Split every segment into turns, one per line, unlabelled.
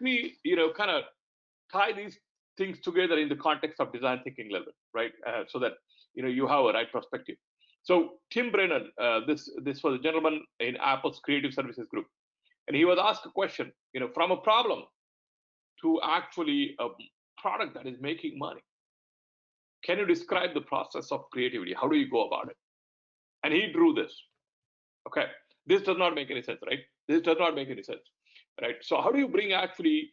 me kind of tie these things together in the context of design thinking level, right? So that you have a right perspective. So Tim Brennan, this was a gentleman in Apple's creative services group, and he was asked a question, from a problem to actually a product that is making money. Can you describe the process of creativity? How do you go about it? And he drew this. Okay, this does not make any sense, right? This does not make any sense, right? So how do you bring actually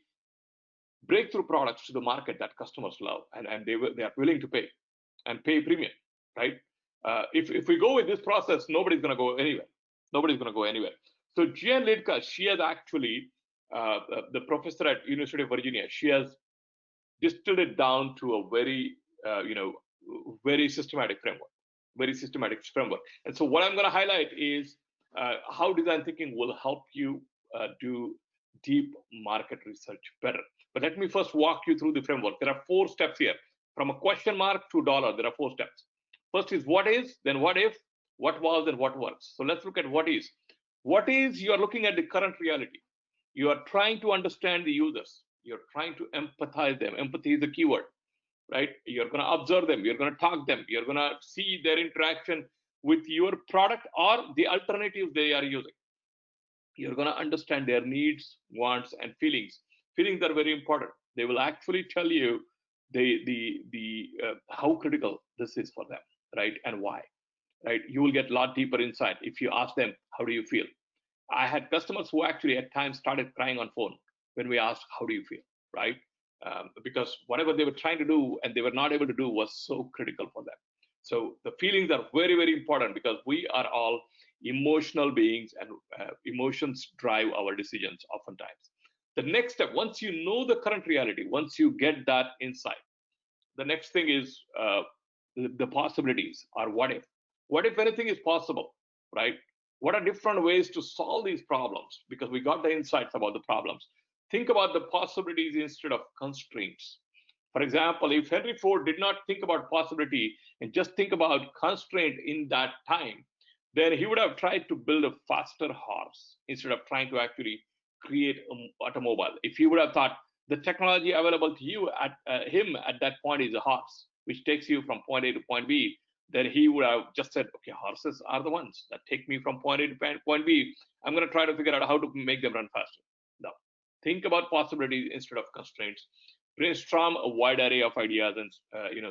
breakthrough products to the market that customers love and they are willing to pay and pay premium, right? If we go with this process, nobody's going to go anywhere. Nobody's going to go anywhere. So Jen Lidka, she has actually, the professor at University of Virginia, she has distilled it down to a very, very systematic framework. And so what I'm going to highlight is how design thinking will help you do deep market research better. But let me first walk you through the framework. There are 4 steps here. From a question mark to dollar, there are 4 steps. First is what is, then what if, what was, and what works. So let's look at what is. What is, you are looking at the current reality. You are trying to understand the users. You're trying to empathize them. Empathy is the keyword, right? You're going to observe them. You're going to talk them. You're going to see their interaction with your product or the alternatives they are using. You're going to understand their needs, wants, and feelings. Feelings are very important. They will actually tell you how critical this is for them, right? And why, right? You will get a lot deeper insight if you ask them, how do you feel? I had customers who actually at times started crying on phone when we asked, how do you feel, right? Because whatever they were trying to do and they were not able to do was so critical for them. So the feelings are very, very important because we are all emotional beings and emotions drive our decisions oftentimes. The next step, once you know the current reality, once you get that insight, the next thing is the possibilities or what if. What if anything is possible, right? What are different ways to solve these problems? Because we got the insights about the problems. Think about the possibilities instead of constraints. For example, if Henry Ford did not think about possibility and just think about constraint in that time, then he would have tried to build a faster horse instead of trying to actually create an automobile. If he would have thought the technology available to you at him at that point is a horse, which takes you from point A to point B, then he would have just said, okay, horses are the ones that take me from point A to point B. I'm going to try to figure out how to make them run faster. Now, think about possibilities instead of constraints. Brainstorm a wide array of ideas and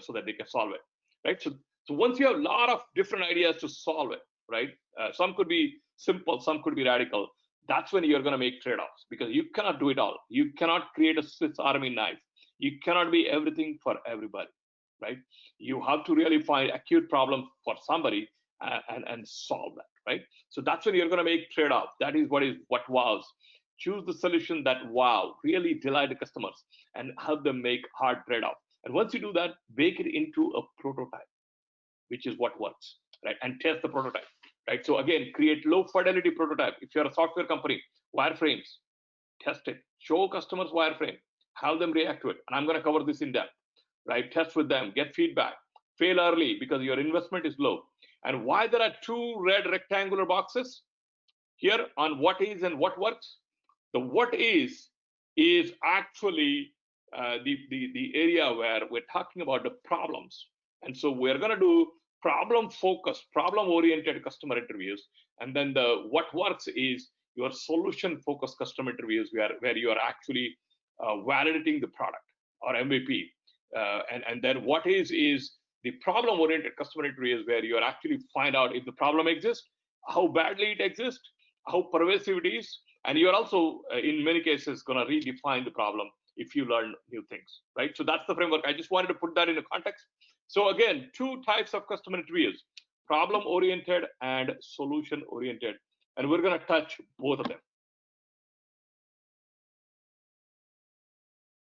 so that they can solve it, right? So once you have a lot of different ideas to solve it, right? Some could be simple, some could be radical. That's when you're going to make trade-offs because you cannot do it all. You cannot create a Swiss Army knife. You cannot be everything for everybody, right? You have to really find acute problem for somebody and solve that, right? So that's when you're going to make trade-offs. That is what wows. Choose the solution that wow, really delight the customers and help them make hard trade-off. And once you do that, bake it into a prototype, which is what works, right? And test the prototype, right? So again, create low fidelity prototype. If you're a software company, wireframes, test it, show customers wireframe, have them react to it. And I'm going to cover this in depth, right? Test with them, get feedback, fail early because your investment is low. And why there are 2 red rectangular boxes here on what is and what works. The what is actually the area where we're talking about the problems. And so we're going to do problem-focused, problem-oriented customer interviews. And then the what works is your solution-focused customer interviews where you are actually validating the product or MVP. And then what is the problem-oriented customer interviews where you are actually find out if the problem exists, how badly it exists, how pervasive it is, and you're also, in many cases, going to redefine the problem if you learn new things, right? So that's the framework. I just wanted to put that in a context. So again, 2 types of customer interviews, problem-oriented and solution-oriented. And we're going to touch both of them.